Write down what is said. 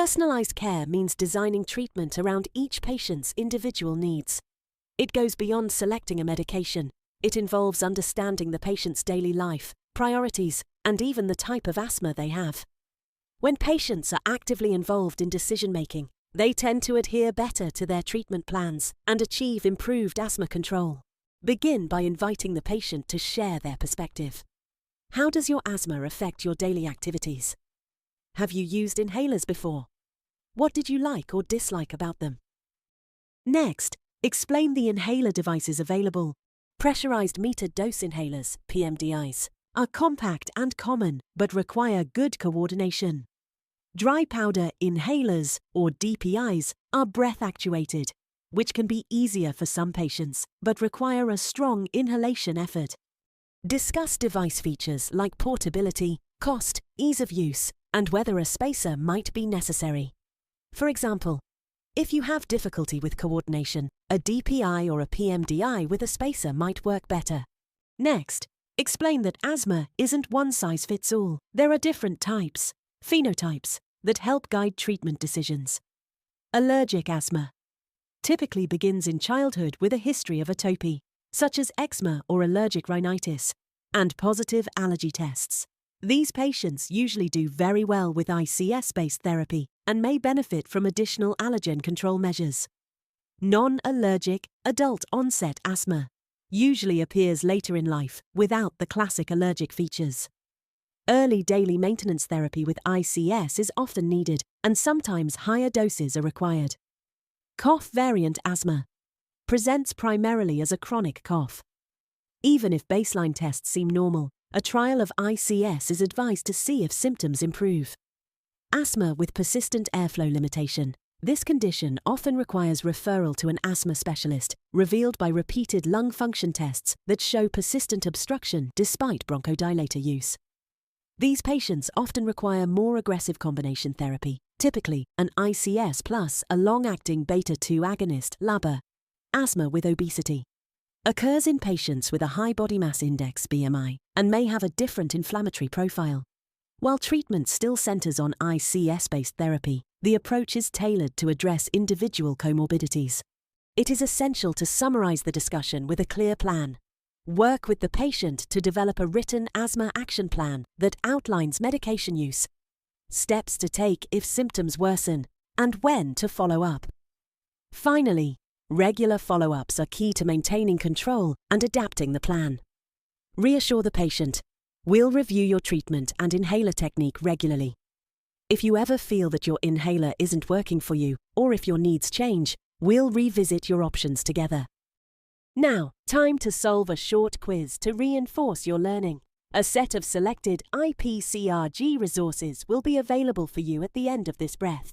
Personalized care means designing treatment around each patient's individual needs. It goes beyond selecting a medication. It involves understanding the patient's daily life, priorities, and even the type of asthma they have. When patients are actively involved in decision-making, they tend to adhere better to their treatment plans and achieve improved asthma control. Begin by inviting the patient to share their perspective. How does your asthma affect your daily activities? Have you used inhalers before? What did you like or dislike about them? Next, explain the inhaler devices available. Pressurized metered dose inhalers, pMDIs, are compact and common but require good coordination. Dry powder inhalers, or DPIs, are breath-actuated, which can be easier for some patients but require a strong inhalation effort. Discuss device features like portability, cost, ease of use, and whether a spacer might be necessary. For example, if you have difficulty with coordination, a DPI or a pMDI with a spacer might work better. Next, explain that asthma isn't one size fits all. There are different types, phenotypes, that help guide treatment decisions. Allergic asthma typically begins in childhood with a history of atopy, such as eczema or allergic rhinitis, and positive allergy tests. These patients usually do very well with ICS-based therapy and may benefit from additional allergen control measures. Non-allergic, adult-onset asthma usually appears later in life without the classic allergic features. Early daily maintenance therapy with ICS is often needed, and sometimes higher doses are required. Cough variant asthma presents primarily as a chronic cough. Even if baseline tests seem normal, a trial of ICS is advised to see if symptoms improve. Asthma with persistent airflow limitation. This condition often requires referral to an asthma specialist, revealed by repeated lung function tests that show persistent obstruction despite bronchodilator use. These patients often require more aggressive combination therapy, typically an ICS plus a long-acting beta-2 agonist, LABA. Asthma with obesity occurs in patients with a high body mass index BMI and may have a different inflammatory profile. While treatment still centers on ICS-based therapy, the approach is tailored to address individual comorbidities. It is essential to summarize the discussion with a clear plan. Work with the patient to develop a written asthma action plan that outlines medication use, steps to take if symptoms worsen, and when to follow up. Finally, regular follow-ups are key to maintaining control and adapting the plan. Reassure the patient. We'll review your treatment and inhaler technique regularly. If you ever feel that your inhaler isn't working for you, or if your needs change, we'll revisit your options together. Now, time to solve a short quiz to reinforce your learning. A set of selected IPCRG resources will be available for you at the end of this breath.